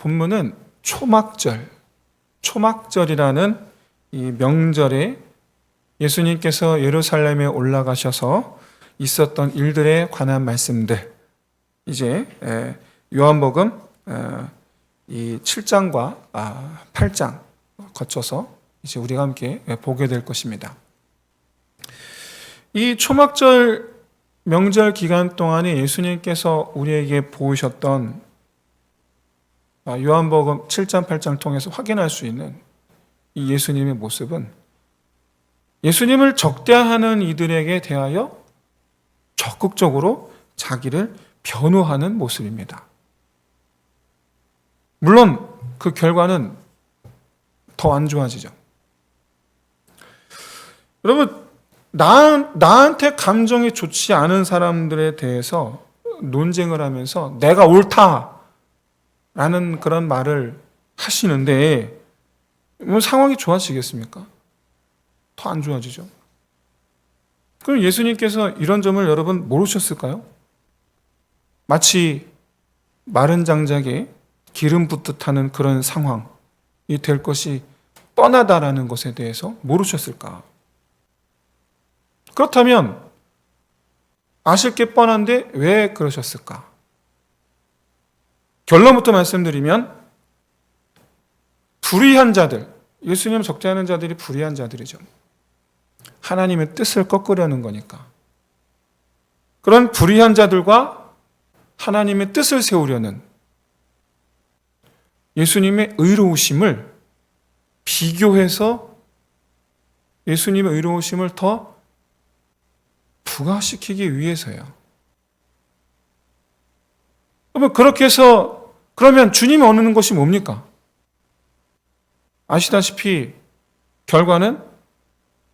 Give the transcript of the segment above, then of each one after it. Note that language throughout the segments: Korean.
본문은 초막절이라는 이 명절에 예수님께서 예루살렘에 올라가셔서 있었던 일들에 관한 말씀들, 이제 요한복음 이 7장과 8장 거쳐서 이제 우리가 함께 보게 될 것입니다. 이 초막절 명절 기간 동안에 예수님께서 우리에게 보이셨던 요한복음 7장, 8장을 통해서 확인할 수 있는 이 예수님의 모습은 예수님을 적대하는 이들에게 대하여 적극적으로 자기를 변호하는 모습입니다. 물론 그 결과는 더 안 좋아지죠. 여러분, 나한테 감정이 좋지 않은 사람들에 대해서 논쟁을 하면서 내가 옳다라는 그런 말을 하시는데 상황이 좋아지겠습니까? 더 안 좋아지죠. 그럼 예수님께서 이런 점을 여러분 모르셨을까요? 마치 마른 장작에 기름 붓듯 하는 그런 상황이 될 것이 뻔하다라는 것에 대해서 모르셨을까? 그렇다면 아실 게 뻔한데 왜 그러셨을까? 결론부터 말씀드리면 불의한 자들, 예수님을 적대하는 자들이 불의한 자들이죠. 하나님의 뜻을 꺾으려는 거니까. 그런 불의한 자들과 하나님의 뜻을 세우려는 예수님의 의로우심을 비교해서 예수님의 의로우심을 더 부각시키기 위해서요. 그렇게 해서 그러면 주님이 얻는 것이 뭡니까? 아시다시피 결과는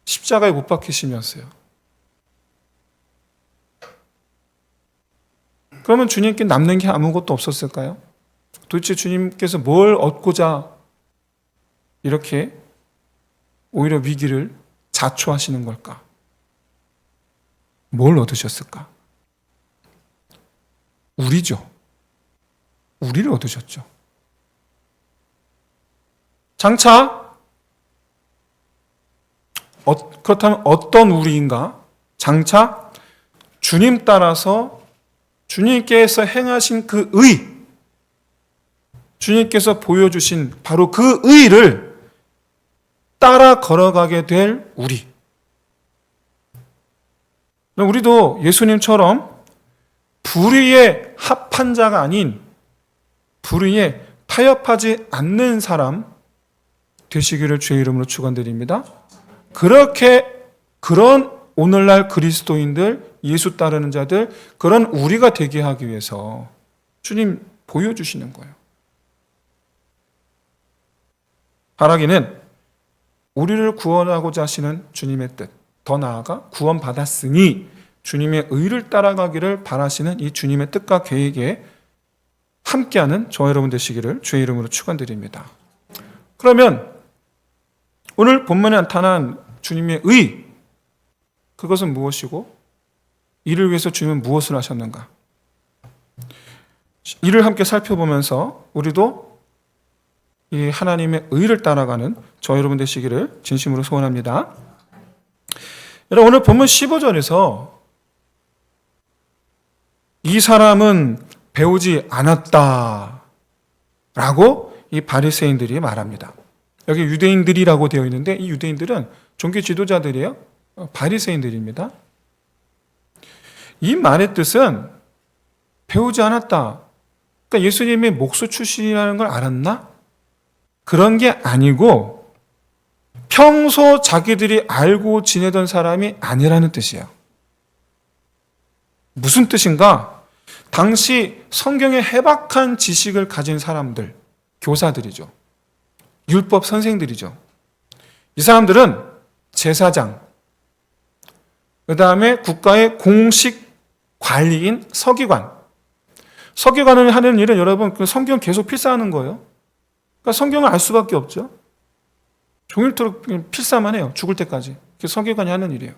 십자가에 못 박히심이었어요. 그러면 주님께 남는 게 아무것도 없었을까요? 도대체 주님께서 뭘 얻고자 이렇게 오히려 위기를 자초하시는 걸까? 뭘 얻으셨을까? 우리죠. 우리를 얻으셨죠. 장차 그렇다면 어떤 우리인가? 장차 주님 따라서 주님께서 행하신 그 의, 주님께서 보여주신 바로 그 의를 따라 걸어가게 될 우리. 우리도 예수님처럼 불의에 합한 자가 아닌 불의에 타협하지 않는 사람 되시기를 주의 이름으로 축원드립니다. 그런 오늘날 그리스도인들, 예수 따르는 자들, 그런 우리가 되게 하기 위해서 주님 보여주시는 거예요. 바라기는 우리를 구원하고자 하시는 주님의 뜻, 더 나아가 구원받았으니 주님의 의를 따라가기를 바라시는 이 주님의 뜻과 계획에 함께하는 저와 여러분 되시기를 주의 이름으로 축원드립니다. 그러면 오늘 본문에 나타난 주님의 의, 그것은 무엇이고 이를 위해서 주님은 무엇을 하셨는가? 이를 함께 살펴보면서 우리도 이 하나님의 의를 따라가는 저 여러분 되시기를 진심으로 소원합니다. 여러분, 오늘 본문 15절에서 이 사람은 배우지 않았다라고 이 바리새인들이 말합니다. 여기 유대인들이라고 되어 있는데 이 유대인들은 종교 지도자들이에요. 바리새인들입니다. 이 말의 뜻은 배우지 않았다. 그러니까 예수님이 목수 출신이라는 걸 알았나? 그런 게 아니고 평소 자기들이 알고 지내던 사람이 아니라는 뜻이에요. 무슨 뜻인가? 당시 성경에 해박한 지식을 가진 사람들, 교사들이죠. 율법 선생들이죠. 이 사람들은 제사장, 그 다음에 국가의 공식 관리인 서기관. 서기관을 하는 일은 여러분 그 성경 계속 필사하는 거예요. 그러니까 성경을 알 수밖에 없죠. 종일토록 필사만 해요. 죽을 때까지. 그게 서기관이 하는 일이에요.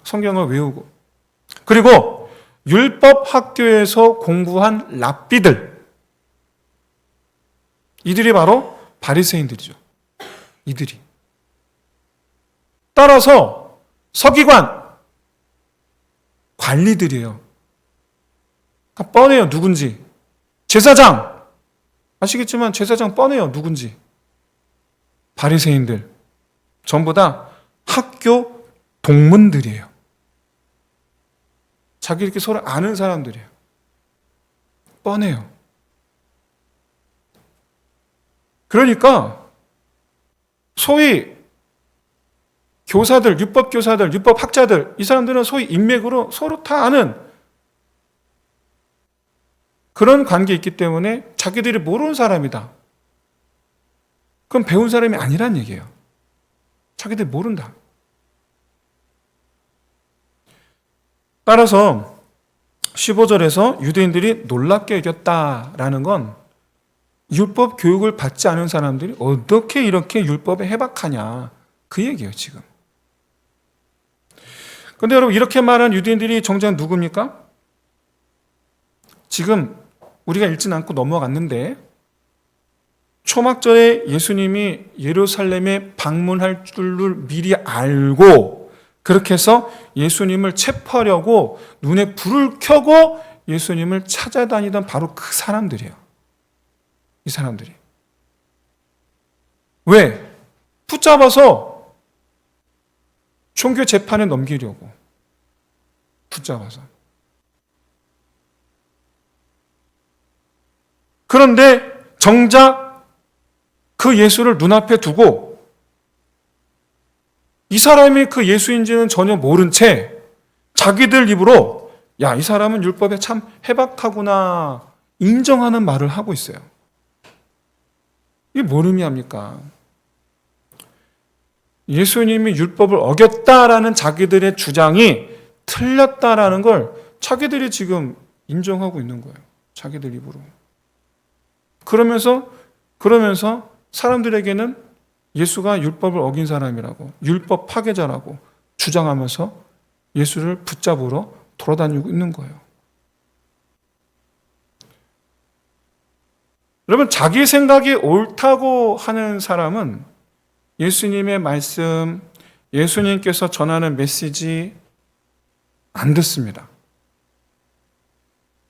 성경을 외우고. 그리고 율법 학교에서 공부한 랍비들. 이들이 바로 바리새인들이죠. 이들이. 따라서 서기관, 관리들이에요. 그러니까 뻔해요, 누군지. 제사장, 아시겠지만 제사장 뻔해요, 누군지. 바리새인들, 전부 다 학교 동문들이에요. 자기들끼리 서로 아는 사람들이에요. 뻔해요. 그러니까 소위 교사들, 율법교사들, 율법학자들, 이 사람들은 소위 인맥으로 서로 다 아는 그런 관계에 있기 때문에 자기들이 모르는 사람이다. 그럼 배운 사람이 아니란 얘기예요. 자기들이 모른다. 따라서 15절에서 유대인들이 놀랍게 여겼다라는 건 율법 교육을 받지 않은 사람들이 어떻게 이렇게 율법에 해박하냐, 그 얘기예요, 지금. 그런데 여러분, 이렇게 말한 유대인들이 정작 누굽니까? 지금 우리가 읽진 않고 넘어갔는데 초막절에 예수님이 예루살렘에 방문할 줄을 미리 알고 그렇게 해서 예수님을 체포하려고 눈에 불을 켜고 예수님을 찾아다니던 바로 그 사람들이에요. 이 사람들이. 왜? 붙잡아서 종교 재판에 넘기려고. 붙잡아서. 그런데 정작 그 예수를 눈앞에 두고 이 사람이 그 예수인지는 전혀 모른 채 자기들 입으로 야, 이 사람은 율법에 참 해박하구나 인정하는 말을 하고 있어요. 이게 뭔 의미합니까? 예수님이 율법을 어겼다라는 자기들의 주장이 틀렸다라는 걸 자기들이 지금 인정하고 있는 거예요. 자기들 입으로. 그러면서 사람들에게는 예수가 율법을 어긴 사람이라고, 율법 파괴자라고 주장하면서 예수를 붙잡으러 돌아다니고 있는 거예요. 여러분, 자기 생각이 옳다고 하는 사람은 예수님의 말씀, 예수님께서 전하는 메시지 안 듣습니다.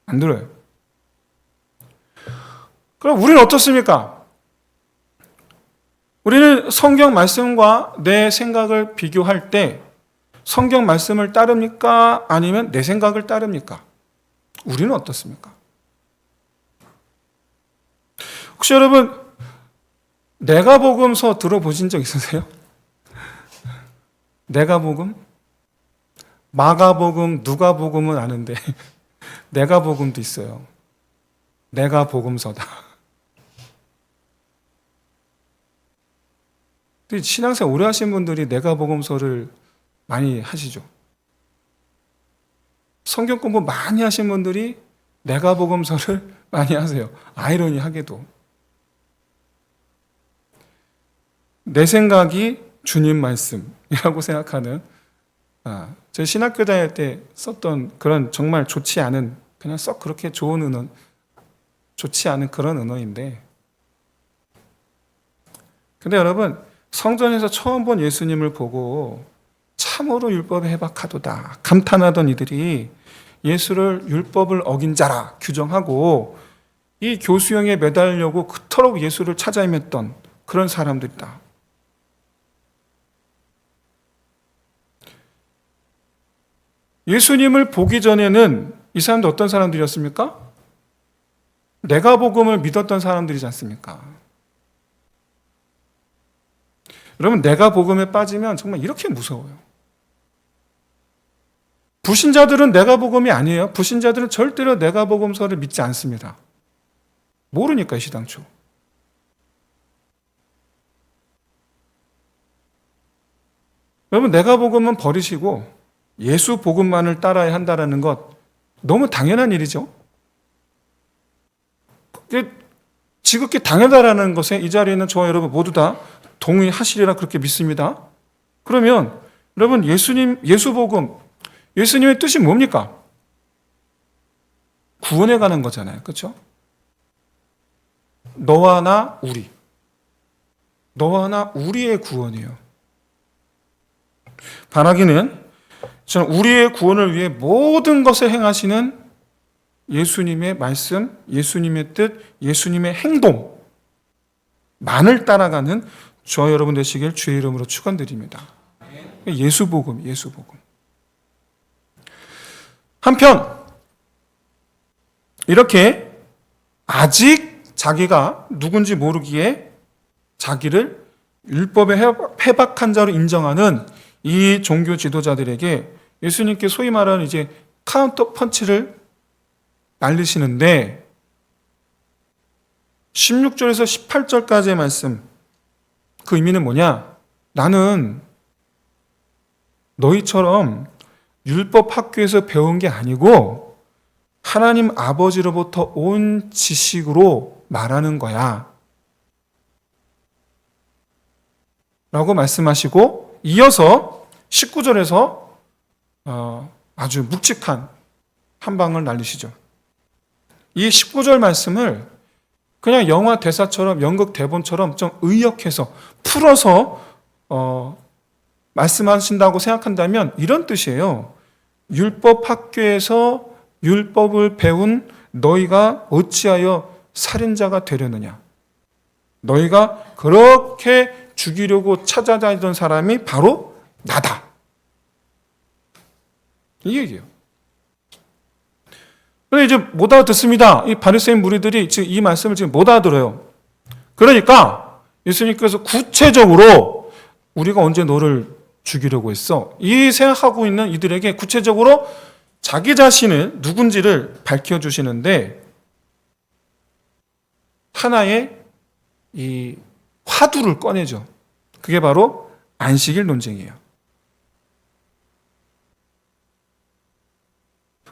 안 들어요. 그럼 우리는 어떻습니까? 우리는 성경 말씀과 내 생각을 비교할 때 성경 말씀을 따릅니까? 아니면 내 생각을 따릅니까? 우리는 어떻습니까? 혹시 여러분 내가복음서 들어보신 적 있으세요? 내가복음? 마가복음, 누가복음은 아는데 내가복음도 있어요. 내가복음서다. 신앙생활 오래 하신 분들이 내가복음서를 많이 하시죠. 성경 공부 많이 하신 분들이 내가복음서를 많이 하세요. 아이러니하게도. 내 생각이 주님 말씀이라고 생각하는, 제 신학교 다닐 때 썼던 그런 정말 좋지 않은, 그냥 썩 그렇게 좋은 은어, 좋지 않은 그런 은어인데, 근데 여러분, 성전에서 처음 본 예수님을 보고 참으로 율법에 해박하도다 감탄하던 이들이 예수를 율법을 어긴 자라 규정하고 이 교수형에 매달려고 그토록 예수를 찾아 헤맸던 그런 사람들이다. 예수님을 보기 전에는 이 사람들 어떤 사람들이었습니까? 내가복음을 믿었던 사람들이지 않습니까? 여러분, 내가복음에 빠지면 정말 이렇게 무서워요. 불신자들은 내가복음이 아니에요. 불신자들은 절대로 내가복음서를 믿지 않습니다. 모르니까, 시당초. 여러분, 내가복음은 버리시고 예수 복음만을 따라야 한다는 것 너무 당연한 일이죠. 지극히 당연하다는 것에 이 자리에 있는 저와 여러분 모두 다 동의하시리라 그렇게 믿습니다. 그러면 여러분, 예수 복음, 예수님의 뜻이 뭡니까? 구원해 가는 거잖아요. 그렇죠? 너와 나 우리. 너와 나 우리의 구원이에요. 바라기는 저는 우리의 구원을 위해 모든 것을 행하시는 예수님의 말씀, 예수님의 뜻, 예수님의 행동만을 따라가는 저와 여러분 되시길 주의 이름으로 축원드립니다. 예수복음, 예수복음. 한편 이렇게 아직 자기가 누군지 모르기에 자기를 율법에 해박한 자로 인정하는 이 종교 지도자들에게 예수님께 소위 말하는 이제 카운터 펀치를 날리시는데 16절에서 18절까지의 말씀, 그 의미는 뭐냐? 나는 너희처럼 율법 학교에서 배운 게 아니고 하나님 아버지로부터 온 지식으로 말하는 거야 라고 말씀하시고, 이어서 19절에서 아주 묵직한 한 방을 날리시죠. 이 19절 말씀을 그냥 영화 대사처럼, 연극 대본처럼 좀 의역해서 풀어서 말씀하신다고 생각한다면 이런 뜻이에요. 율법 학교에서 율법을 배운 너희가 어찌하여 살인자가 되려느냐? 너희가 그렇게 죽이려고 찾아다니던 사람이 바로 나다. 이 얘기예요. 그런데 이제 못 알아듣습니다. 이 바리새인 무리들이 지금 이 말씀을 지금 못 알아들어요. 그러니까 예수님께서 구체적으로 우리가 언제 너를 죽이려고 했어? 이 생각하고 있는 이들에게 구체적으로 자기 자신을 누군지를 밝혀주시는데 하나의 이 화두를 꺼내죠. 그게 바로 안식일 논쟁이에요.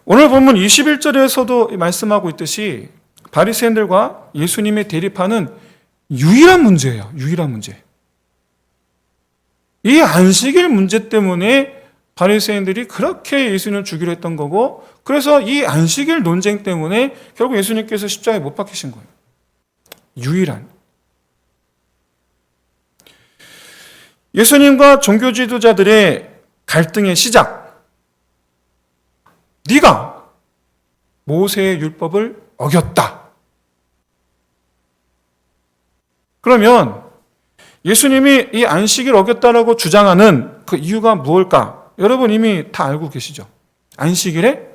오늘 본문 21절에서도 말씀하고 있듯이 바리새인들과 예수님의 대립하는 유일한 문제예요. 유일한 문제. 이 안식일 문제 때문에 바리새인들이 그렇게 예수님을 죽이려 했던 거고, 그래서 이 안식일 논쟁 때문에 결국 예수님께서 십자가에 못 박히신 거예요. 유일한. 예수님과 종교 지도자들의 갈등의 시작. 네가 모세의 율법을 어겼다. 그러면 예수님이 이 안식일 어겼다라고 주장하는 그 이유가 무엇일까? 여러분 이미 다 알고 계시죠? 안식일에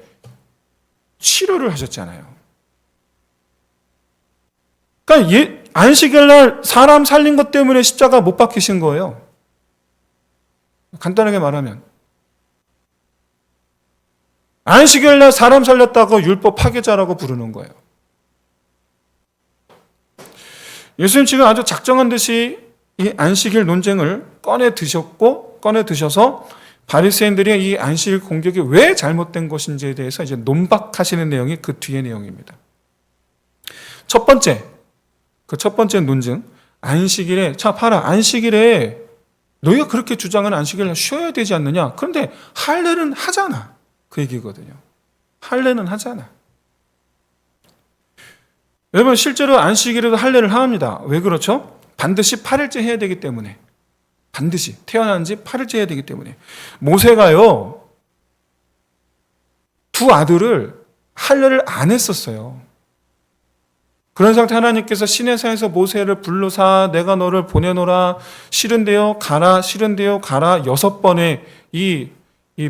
치료를 하셨잖아요. 그러니까 안식일 날 사람 살린 것 때문에 십자가 못 박히신 거예요. 간단하게 말하면 안식일 날 사람 살렸다고 율법 파괴자라고 부르는 거예요. 예수님 지금 아주 작정한 듯이 이 안식일 논쟁을 꺼내 드셔서 바리새인들이 이 안식일 공격이 왜 잘못된 것인지에 대해서 이제 논박하시는 내용이 그 뒤의 내용입니다. 첫 번째 논증, 안식일에, 자 봐라, 안식일에 너희가 그렇게 주장하는 안식일을 쉬어야 되지 않느냐? 그런데 할례는 하잖아. 그 얘기거든요. 할례는 하잖아. 여러분 실제로 안식일에도 할례를 합니다. 왜 그렇죠? 반드시 8일째 해야 되기 때문에. 반드시 태어난 지 8일째 해야 되기 때문에. 모세가요, 두 아들을 할례를 안 했었어요. 그런 상태 하나님께서 시내산에서 모세를 불러사 내가 너를 보내노라, 싫은데요 가라, 싫은데요 가라 6번의 이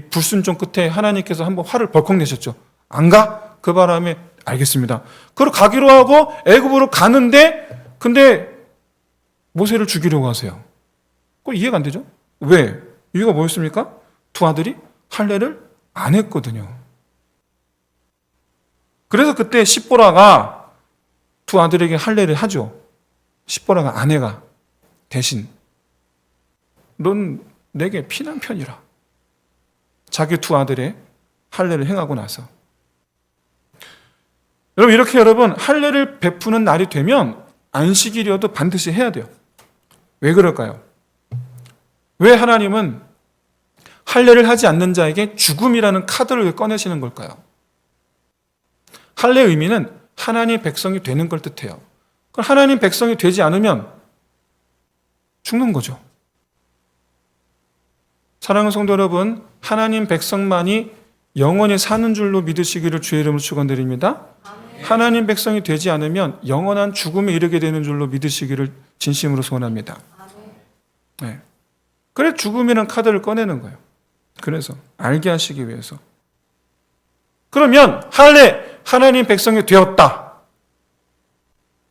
불순종 끝에 하나님께서 한번 화를 벌컥 내셨죠. 안 가? 그 바람에 알겠습니다. 그리고 가기로 하고 애굽으로 가는데 근데 모세를 죽이려고 하세요. 그거 이해가 안 되죠? 왜? 이유가 뭐였습니까? 두 아들이 할례를 안 했거든요. 그래서 그때 십보라가 두 아들에게 할례를 하죠. 십보라가 아내가 대신 넌 내게 피난편이라. 자기 두 아들의 할례를 행하고 나서. 여러분 할례를 베푸는 날이 되면 안식일이어도 반드시 해야 돼요. 왜 그럴까요? 왜 하나님은 할례를 하지 않는 자에게 죽음이라는 카드를 꺼내시는 걸까요? 할례의 의미는 하나님의 백성이 되는 걸 뜻해요. 하나님 백성이 되지 않으면 죽는 거죠. 사랑하는 성도 여러분, 하나님 백성만이 영원히 사는 줄로 믿으시기를 주의 이름으로 축원드립니다. 하나님 백성이 되지 않으면 영원한 죽음에 이르게 되는 줄로 믿으시기를 진심으로 소원합니다. 네. 그래 죽음이라는 카드를 꺼내는 거예요. 그래서 알게 하시기 위해서. 그러면 하나님 백성이 되었다.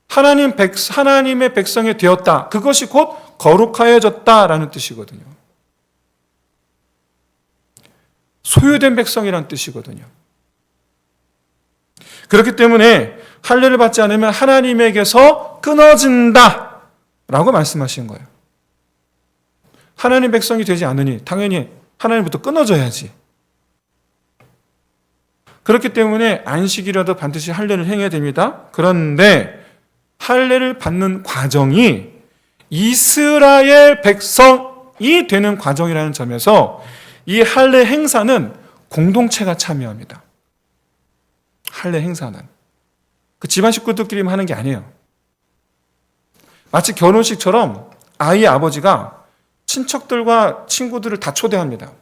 하나님의 백성이 되었다. 그것이 곧 거룩하여졌다라는 뜻이거든요. 소유된 백성이라는 뜻이거든요. 그렇기 때문에 할례를 받지 않으면 하나님에게서 끊어진다 라고 말씀하신 거예요. 하나님 백성이 되지 않으니 당연히 하나님부터 끊어져야지. 그렇기 때문에 안식이라도 반드시 할례를 행해야 됩니다. 그런데 할례를 받는 과정이 이스라엘 백성이 되는 과정이라는 점에서 이 할례 행사는 공동체가 참여합니다. 할례 행사는 그 집안 식구들끼리만 하는 게 아니에요. 마치 결혼식처럼 아이의 아버지가 친척들과 친구들을 다 초대합니다.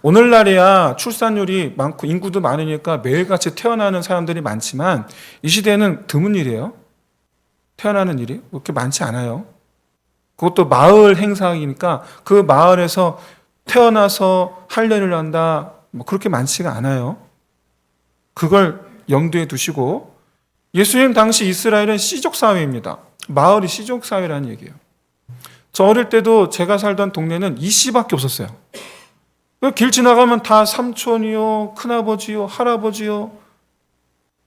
오늘날이야 출산율이 많고 인구도 많으니까 매일같이 태어나는 사람들이 많지만 이 시대에는 드문 일이에요. 태어나는 일이 그렇게 많지 않아요. 그것도 마을 행사이니까 그 마을에서 태어나서 할례를 한다 그렇게 많지가 않아요. 그걸 염두에 두시고 예수님 당시 이스라엘은 시족사회입니다. 마을이 시족사회라는 얘기예요. 저 어릴 때도 제가 살던 동네는 이씨밖에 없었어요. 길 지나가면 다 삼촌이요, 큰아버지요, 할아버지요.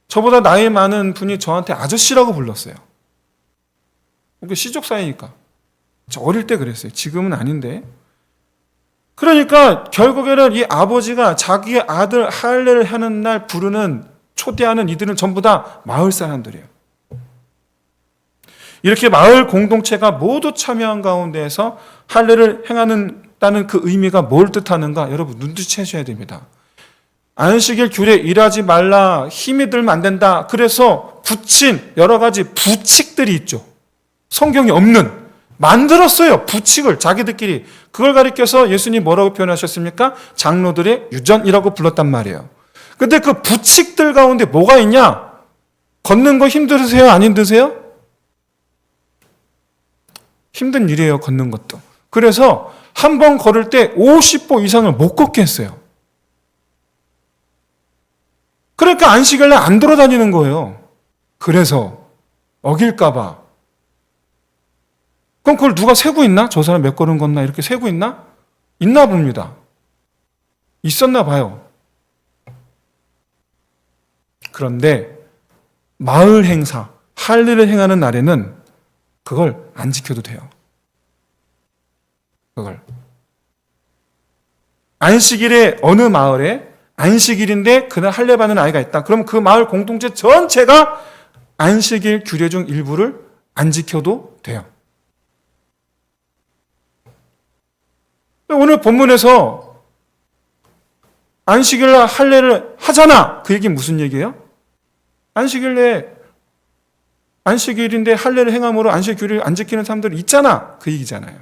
저보다 나이 많은 분이 저한테 아저씨라고 불렀어요. 그게 시족사회니까. 저 어릴 때 그랬어요. 지금은 아닌데. 그러니까 결국에는 이 아버지가 자기의 아들 할례를 하는 날 부르는 초대하는 이들은 전부 다 마을 사람들이에요. 이렇게 마을 공동체가 모두 참여한 가운데에서 할례를 행하는다는 그 의미가 뭘 뜻하는가 여러분 눈치채셔야 됩니다. 안식일 규례 일하지 말라, 힘이 들면 안 된다. 그래서 붙인 여러 가지 부칙들이 있죠. 성경이 없는 만들었어요. 부칙을 자기들끼리. 그걸 가리켜서 예수님 뭐라고 표현하셨습니까? 장로들의 유전이라고 불렀단 말이에요. 근데 그 부칙들 가운데 뭐가 있냐? 걷는 거 힘드세요? 안 힘드세요? 힘든 일이에요. 걷는 것도. 그래서 한 번 걸을 때 50보 이상을 못 걷게 했어요. 그러니까 안식일날 안 돌아다니는 거예요. 그래서 어길까 봐. 그럼 그걸 누가 세고 있나? 저 사람 몇 걸음 걷나? 이렇게 세고 있나? 있나 봅니다. 있었나 봐요. 그런데 마을 행사, 할례를 행하는 날에는 그걸 안 지켜도 돼요. 그걸. 안식일에 어느 마을에 안식일인데 그날 할례 받는 아이가 있다. 그럼 그 마을 공동체 전체가 안식일 규례 중 일부를 안 지켜도 돼요. 오늘 본문에서 안식일날 할례를 하잖아. 그 얘기 무슨 얘기예요? 안식일인데 할례를 행함으로 안식 규례를 안 지키는 사람들이 있잖아. 그 얘기잖아요.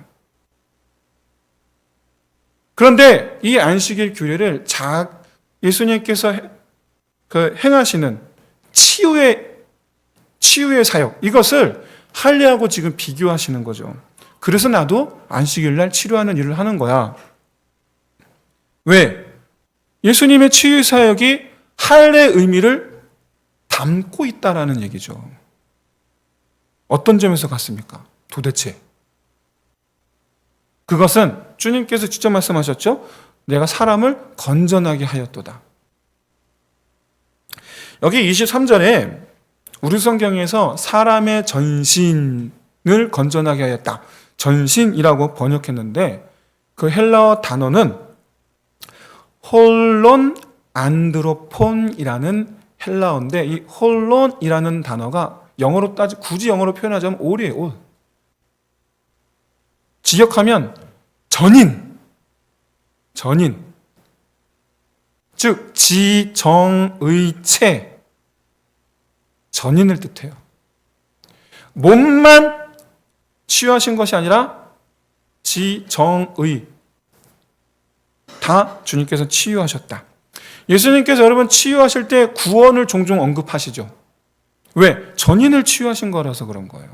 그런데 이 안식일 규례를 예수님께서 행하시는 치유의 사역, 이것을 할례하고 지금 비교하시는 거죠. 그래서 나도 안식일날 치료하는 일을 하는 거야. 왜? 예수님의 치유 사역이 할례의 의미를 담고 있다라는 얘기죠. 어떤 점에서 같습니까? 도대체. 그것은 주님께서 직접 말씀하셨죠. 내가 사람을 건전하게 하였도다. 여기 23절에 우리 성경에서 사람의 전신을 건전하게 하였다. 전신이라고 번역했는데 그 헬라어 단어는 홀론 안드로폰이라는 헬라어인데 이 홀론이라는 단어가 굳이 영어로 표현하자면 올이에요. 올. 직역하면 전인. 즉 지정의체 전인을 뜻해요. 몸만 치유하신 것이 아니라 지정의 다 주님께서 치유하셨다. 예수님께서 여러분 치유하실 때 구원을 종종 언급하시죠. 왜? 전인을 치유하신 거라서 그런 거예요.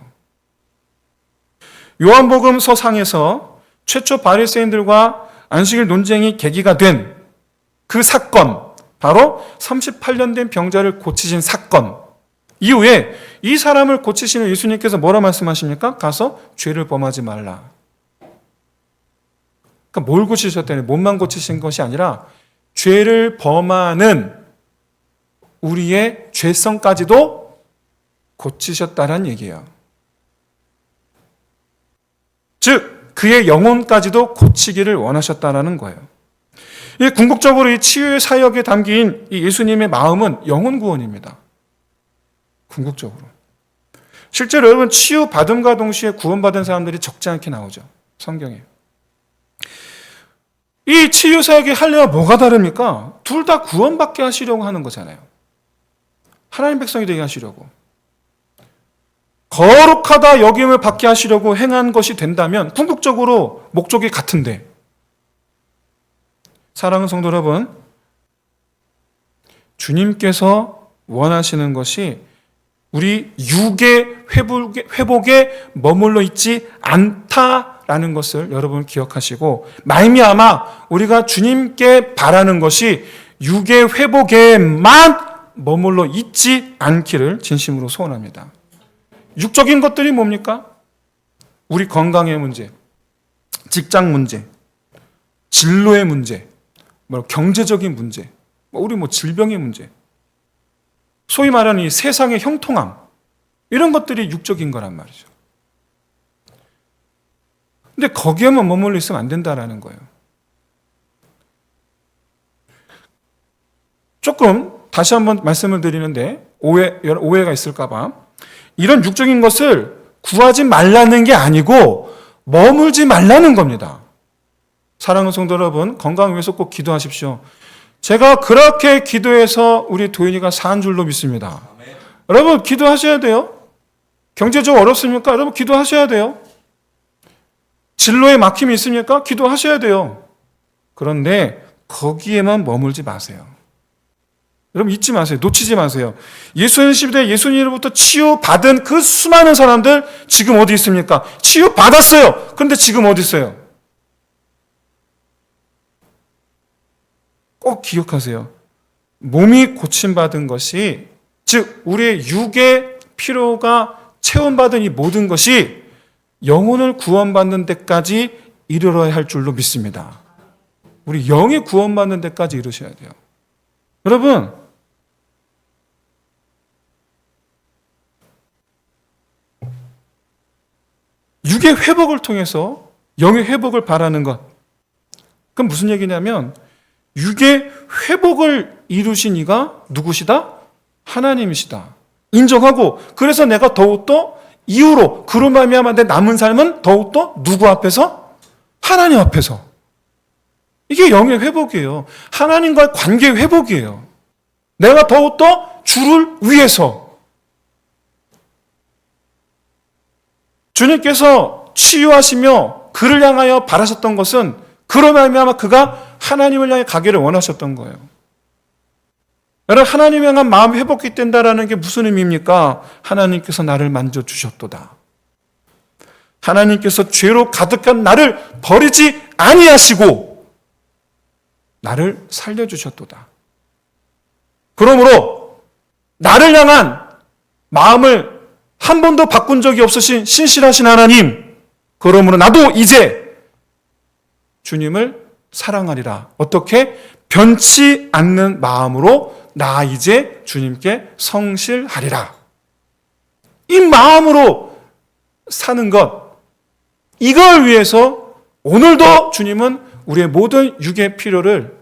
요한복음 서상에서 최초 바리새인들과 안식일 논쟁이 계기가 된 그 사건, 바로 38년 된 병자를 고치신 사건 이후에 이 사람을 고치시는 예수님께서 뭐라 말씀하십니까? 가서 죄를 범하지 말라. 그러니까 뭘 고치셨다니? 몸만 고치신 것이 아니라 죄를 범하는 우리의 죄성까지도 고치셨다는 얘기예요. 즉 그의 영혼까지도 고치기를 원하셨다라는 거예요. 이 궁극적으로 이 치유의 사역에 담긴 이 예수님의 마음은 영혼 구원입니다. 궁극적으로. 실제로 여러분 치유 받음과 동시에 구원받은 사람들이 적지 않게 나오죠. 성경에. 이 치유 사역의 할례와 뭐가 다릅니까? 둘 다 구원받게 하시려고 하는 거잖아요. 하나님 백성이 되게 하시려고. 거룩하다 여김을 받게 하시려고 행한 것이 된다면 궁극적으로 목적이 같은데, 사랑하는 성도 여러분, 주님께서 원하시는 것이 우리 육의 회복에 머물러 있지 않다라는 것을 여러분 기억하시고, 말미암아 우리가 주님께 바라는 것이 육의 회복에만 머물러 있지 않기를 진심으로 소원합니다. 육적인 것들이 뭡니까? 우리 건강의 문제, 직장 문제, 진로의 문제, 경제적인 문제, 우리 질병의 문제, 소위 말하는 이 세상의 형통함, 이런 것들이 육적인 거란 말이죠. 근데 거기에만 머물러 있으면 안 된다라는 거예요. 조금 다시 한번 말씀을 드리는데 오해가 있을까 봐, 이런 육적인 것을 구하지 말라는 게 아니고 머물지 말라는 겁니다. 사랑하는 성도 여러분, 건강 위해서 꼭 기도하십시오. 제가 그렇게 기도해서 우리 도인이가 산 줄로 믿습니다. 여러분 기도하셔야 돼요. 경제적으로 어렵습니까? 여러분 기도하셔야 돼요. 진로에 막힘이 있습니까? 기도하셔야 돼요. 그런데 거기에만 머물지 마세요. 여러분 잊지 마세요. 놓치지 마세요. 예수님 시대 예수님으로부터 치유받은 그 수많은 사람들 지금 어디 있습니까? 치유받았어요. 그런데 지금 어디 있어요? 꼭 기억하세요. 몸이 고침받은 것이, 즉 우리의 육의 피로가 체험받은 이 모든 것이 영혼을 구원받는 데까지 이르러야 할 줄로 믿습니다. 우리 영이 구원받는 데까지 이르셔야 돼요. 여러분, 육의 회복을 통해서 영의 회복을 바라는 것, 그건 무슨 얘기냐면 육의 회복을 이루신 이가 누구시다? 하나님이시다. 인정하고, 그래서 내가 더욱더 이후로 그로 말미암아 내 남은 삶은 더욱더 누구 앞에서? 하나님 앞에서. 이게 영의 회복이에요. 하나님과의 관계의 회복이에요. 내가 더욱더 주를 위해서. 주님께서 치유하시며 그를 향하여 바라셨던 것은 그로 말미암아 그가 하나님을 향해 가기를 원하셨던 거예요. 여러분, 하나님 향한 마음이 회복이 된다는 게 무슨 의미입니까? 하나님께서 나를 만져주셨도다. 하나님께서 죄로 가득한 나를 버리지 아니하시고 나를 살려주셨도다. 그러므로 나를 향한 마음을 한 번도 바꾼 적이 없으신 신실하신 하나님, 그러므로 나도 이제 주님을 사랑하리라. 어떻게? 변치 않는 마음으로 나 이제 주님께 성실하리라. 이 마음으로 사는 것, 이걸 위해서 오늘도 주님은 우리의 모든 육의 필요를,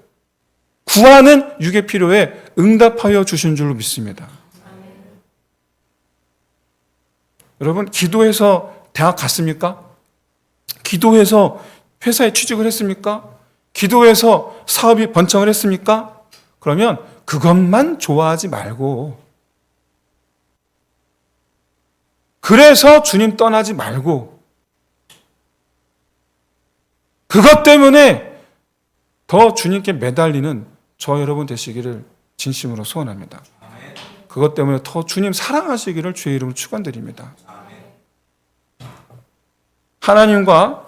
구하는 육의 필요에 응답하여 주신 줄로 믿습니다. 여러분, 기도해서 대학 갔습니까? 기도해서 회사에 취직을 했습니까? 기도해서 사업이 번창을 했습니까? 그러면 그것만 좋아하지 말고 그래서 주님 떠나지 말고 그것 때문에 더 주님께 매달리는 저 여러분 되시기를 진심으로 소원합니다. 그것 때문에 더 주님 사랑하시기를 주의 이름으로 축원드립니다. 하나님과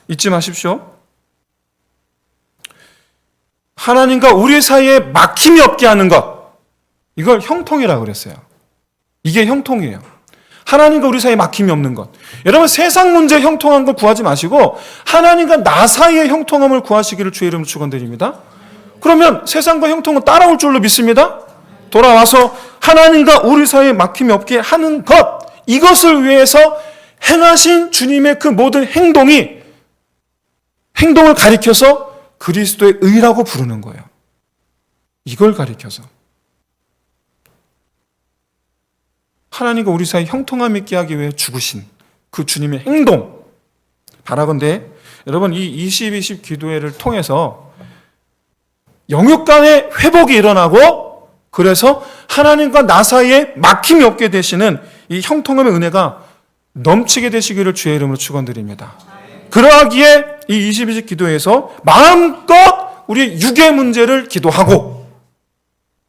잊지 마십시오. 하나님과 우리 사이에 막힘이 없게 하는 것, 이걸 형통이라고 그랬어요. 이게 형통이에요. 하나님과 우리 사이에 막힘이 없는 것. 여러분, 세상 문제 형통한 걸 구하지 마시고 하나님과 나 사이의 형통함을 구하시기를 주의 이름으로 축원드립니다. 그러면 세상과 형통은 따라올 줄로 믿습니다. 돌아와서 하나님과 우리 사이에 막힘이 없게 하는 것, 이것을 위해서 행하신 주님의 그 모든 행동을 가리켜서 그리스도의 의라고 부르는 거예요. 이걸 가리켜서 하나님과 우리 사이 형통함 있게 하기 위해 죽으신 그 주님의 행동, 바라건대 여러분, 이 20-20 기도회를 통해서 영육 간의 회복이 일어나고, 그래서 하나님과 나 사이에 막힘이 없게 되시는 이 형통함의 은혜가 넘치게 되시기를 주의 이름으로 축원드립니다. 그러하기에 이 20-20 기도회에서 마음껏 우리의 육의 문제를 기도하고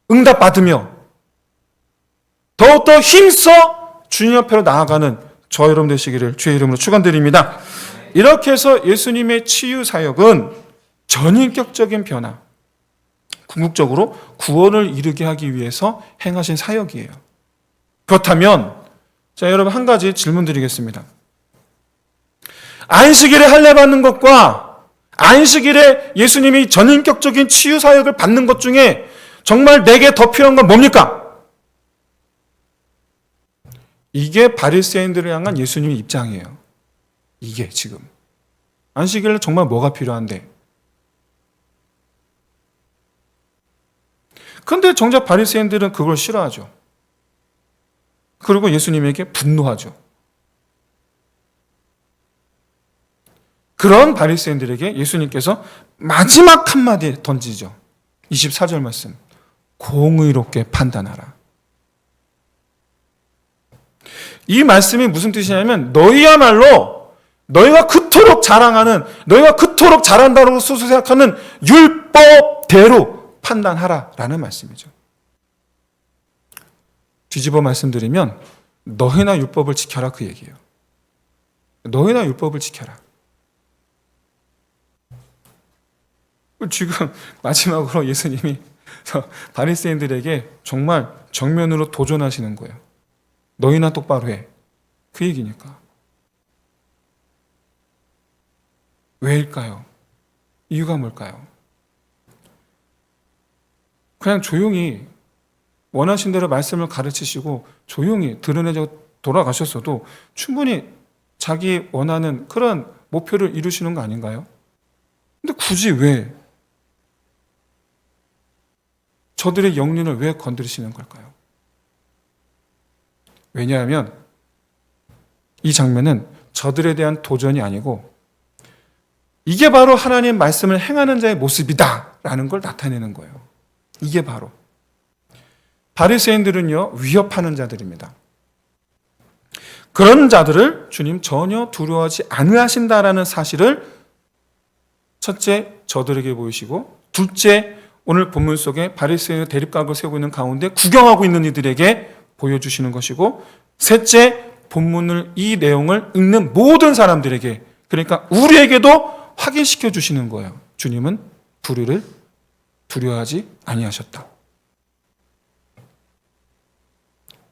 응답받으며 더욱더 힘써 주님 앞으로 나아가는 저 여러분 되시기를 주의 이름으로 축원드립니다. 이렇게 해서 예수님의 치유 사역은 전인격적인 변화, 궁극적으로 구원을 이루게 하기 위해서 행하신 사역이에요. 그렇다면 자, 여러분, 한 가지 질문 드리겠습니다. 안식일에 할례 받는 것과 안식일에 예수님이 전인격적인 치유 사역을 받는 것 중에 정말 내게 더 필요한 건 뭡니까? 이게 바리새인들을 향한 예수님의 입장이에요. 이게 지금 안식일에 정말 뭐가 필요한데? 그런데 정작 바리새인들은 그걸 싫어하죠. 그리고 예수님에게 분노하죠. 그런 바리새인들에게 예수님께서 마지막 한마디 던지죠. 24절 말씀. 공의롭게 판단하라. 이 말씀이 무슨 뜻이냐면 너희야말로 너희가 그토록 자랑하는, 너희가 그토록 잘한다고 스스로 생각하는 율법대로 판단하라라는 말씀이죠. 뒤집어 말씀드리면 너희나 율법을 지켜라, 그 얘기예요. 너희나 율법을 지켜라. 지금 마지막으로 예수님이 바리새인들에게 정말 정면으로 도전하시는 거예요. 너희나 똑바로 해. 그 얘기니까. 왜일까요? 이유가 뭘까요? 그냥 조용히 원하신 대로 말씀을 가르치시고 조용히 드러내고 돌아가셨어도 충분히 자기 원하는 그런 목표를 이루시는 거 아닌가요? 근데 굳이 왜 저들의 영린을 왜 건드리시는 걸까요? 왜냐하면 이 장면은 저들에 대한 도전이 아니고 이게 바로 하나님의 말씀을 행하는 자의 모습이다 라는 걸 나타내는 거예요. 이게 바로 바리새인들은요, 위협하는 자들입니다. 그런 자들을 주님 전혀 두려워하지 않으신다라는 사실을 첫째 저들에게 보이시고, 둘째 오늘 본문 속에 바리새인의 대립각을 세우고 있는 가운데 구경하고 있는 이들에게 보여주시는 것이고, 셋째 본문을, 이 내용을 읽는 모든 사람들에게, 그러니까 우리에게도 확인시켜 주시는 거예요. 주님은 불의를 두려워하지 아니하셨다.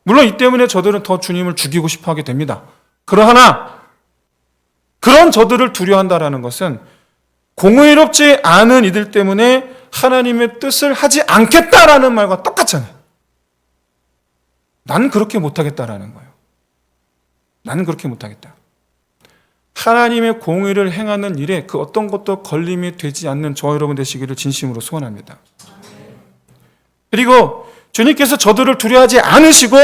물론 이 때문에 저들은 더 주님을 죽이고 싶어 하게 됩니다. 그러나 그런 저들을 두려워한다라는 것은 공의롭지 않은 이들 때문에 하나님의 뜻을 하지 않겠다라는 말과 똑같잖아요. 나는 그렇게 못하겠다라는 거예요. 나는 그렇게 못하겠다. 하나님의 공의를 행하는 일에 그 어떤 것도 걸림이 되지 않는 저 여러분 되시기를 진심으로 소원합니다. 그리고 주님께서 저들을 두려워하지 않으시고,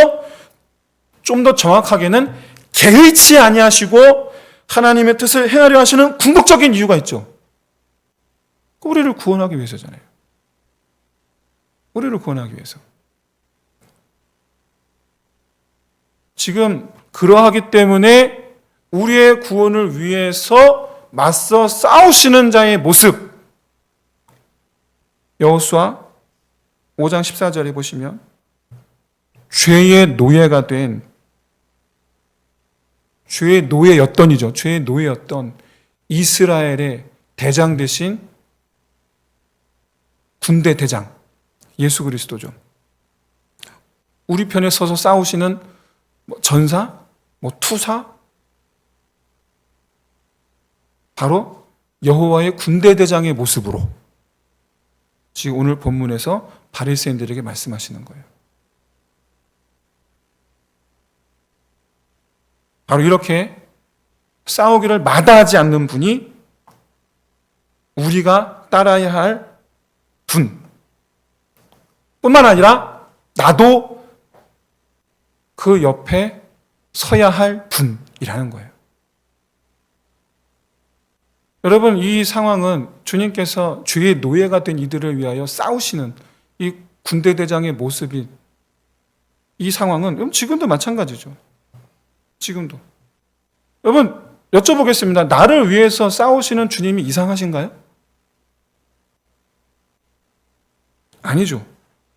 좀 더 정확하게는 개의치 아니하시고 하나님의 뜻을 행하려 하시는 궁극적인 이유가 있죠. 우리를 구원하기 위해서잖아요. 우리를 구원하기 위해서. 지금 그러하기 때문에 우리의 구원을 위해서 맞서 싸우시는 자의 모습, 여호수아 5장 14절에 보시면 죄의 노예가 된, 죄의 노예였던 이스라엘의 대장 대신 군대 대장 예수 그리스도죠. 우리 편에 서서 싸우시는 전사, 투사, 바로 여호와의 군대 대장의 모습으로 지금 오늘 본문에서 바리새인들에게 말씀하시는 거예요. 바로 이렇게 싸우기를 마다하지 않는 분이 우리가 따라야 할 분 뿐만 아니라 나도 그 옆에 서야 할 분이라는 거예요. 여러분, 이 상황은 주님께서 죄의 노예가 된 이들을 위하여 싸우시는 이 군대대장의 모습이, 이 상황은 지금도 마찬가지죠. 지금도. 여러분, 여쭤보겠습니다. 나를 위해서 싸우시는 주님이 이상하신가요? 아니죠.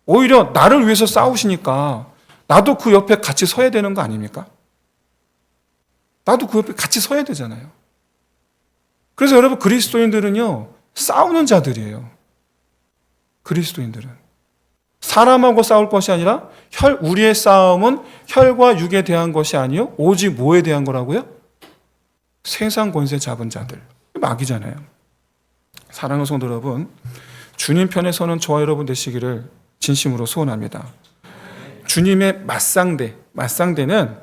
오히려 나를 위해서 싸우시니까 나도 그 옆에 같이 서야 되는 거 아닙니까? 나도 그 옆에 같이 서야 되잖아요. 그래서 여러분, 그리스도인들은요, 싸우는 자들이에요. 그리스도인들은. 사람하고 싸울 것이 아니라 우리의 싸움은 혈과 육에 대한 것이 아니요 오직 뭐에 대한 거라고요? 세상 권세 잡은 자들. 마귀잖아요. 사랑하는 성도 여러분, 주님 편에 서는 저와 여러분 되시기를 진심으로 소원합니다. 주님의 맞상대는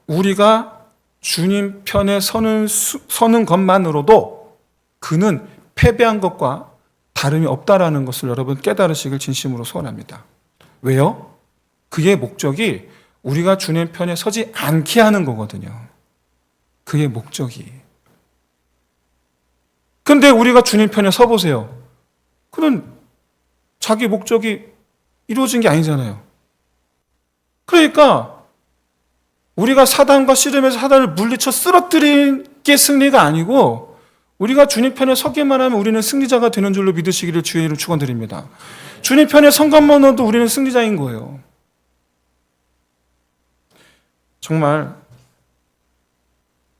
우리가 주님 편에 서는 것만으로도 그는 패배한 것과 다름이 없다라는 것을 여러분 깨달으시길 진심으로 소원합니다. 왜요? 그의 목적이 우리가 주님 편에 서지 않게 하는 거거든요. 그의 목적이. 근데 우리가 주님 편에 서보세요. 그는 자기 목적이 이루어진 게 아니잖아요. 그러니까 우리가 사단과 씨름해서 사단을 물리쳐 쓰러뜨린 게 승리가 아니고 우리가 주님 편에 서기만 하면 우리는 승리자가 되는 줄로 믿으시기를 주의 이름으로 축원드립니다. 주님 편에 선 것만으로도 우리는 승리자인 거예요.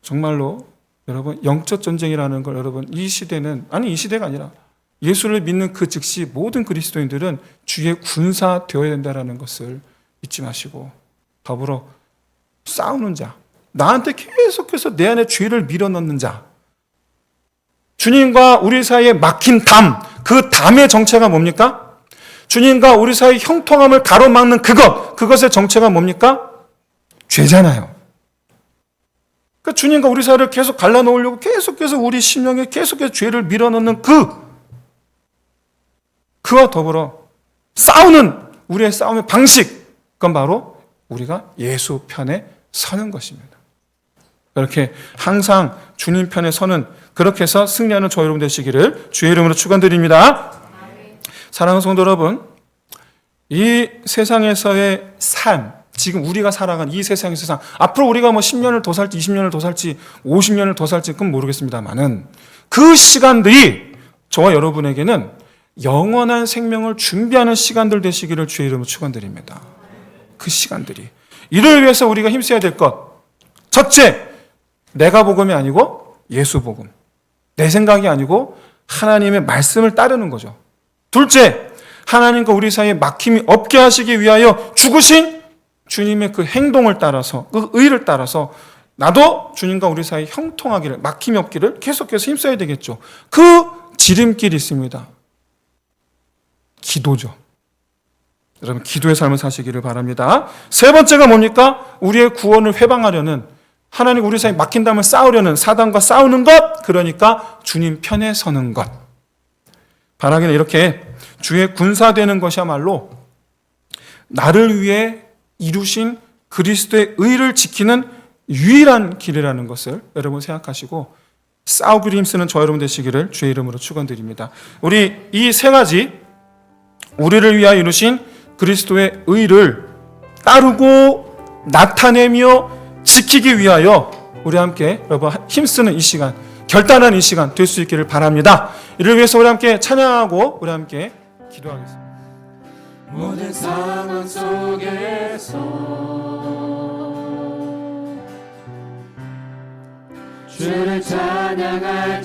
정말로 여러분, 영적 전쟁이라는 걸 여러분, 이 시대가 아니라 예수를 믿는 그 즉시 모든 그리스도인들은 주의 군사 되어야 된다는 것을 잊지 마시고, 더불어 싸우는 자, 나한테 계속해서 내 안에 죄를 밀어넣는 자, 주님과 우리 사이에 막힌 담, 그 담의 정체가 뭡니까? 주님과 우리 사이의 형통함을 가로막는 그것의 정체가 뭡니까? 죄잖아요. 그러니까 주님과 우리 사이를 계속 갈라놓으려고 계속해서 우리 심령에 계속해서 죄를 밀어넣는 그와 더불어 싸우는 우리의 싸움의 방식, 그건 바로 우리가 예수 편에 서는 것입니다. 그렇게 항상 주님 편에 서는, 그렇게 해서 승리하는 저 여러분 되시기를 주의 이름으로 축원드립니다. 사랑하는 성도 여러분, 이 세상에서의 삶, 지금 우리가 살아간 이 세상의 삶, 앞으로 우리가 10년을 더 살지, 20년을 더 살지, 50년을 더 살지 그건 모르겠습니다만은 그 시간들이 저와 여러분에게는 영원한 생명을 준비하는 시간들 되시기를 주의 이름으로 축원드립니다. 그 시간들이, 이를 위해서 우리가 힘써야 될 것, 첫째, 내가 복음이 아니고 예수 복음, 내 생각이 아니고 하나님의 말씀을 따르는 거죠. 둘째, 하나님과 우리 사이에 막힘이 없게 하시기 위하여 죽으신 주님의 그 행동을 따라서, 그 의를 따라서 나도 주님과 우리 사이 형통하기를, 막힘이 없기를 계속해서 힘써야 되겠죠. 그 지름길이 있습니다. 기도죠. 여러분, 기도의 삶을 사시기를 바랍니다. 세 번째가 뭡니까? 우리의 구원을 회방하려는, 하나님 우리 사이 막힌 담을 싸우려는, 사단과 싸우는 것, 그러니까 주님 편에 서는 것. 바라기는 이렇게 주의 군사되는 것이야말로 나를 위해 이루신 그리스도의 의를 지키는 유일한 길이라는 것을 여러분 생각하시고 싸우기를 힘쓰는 저 여러분 되시기를 주의 이름으로 축원드립니다. 우리 이 세 가지, 우리를 위하여 이루신 그리스도의 의를 따르고 나타내며 지키기 위하여 우리 함께 여러분 힘쓰는 이 시간, 결단하는 이 시간 될 수 있기를 바랍니다. 이를 위해서 우리 함께 찬양하고 우리 함께 기도하겠습니다. 모든 상황 속에서 주를 찬양할지라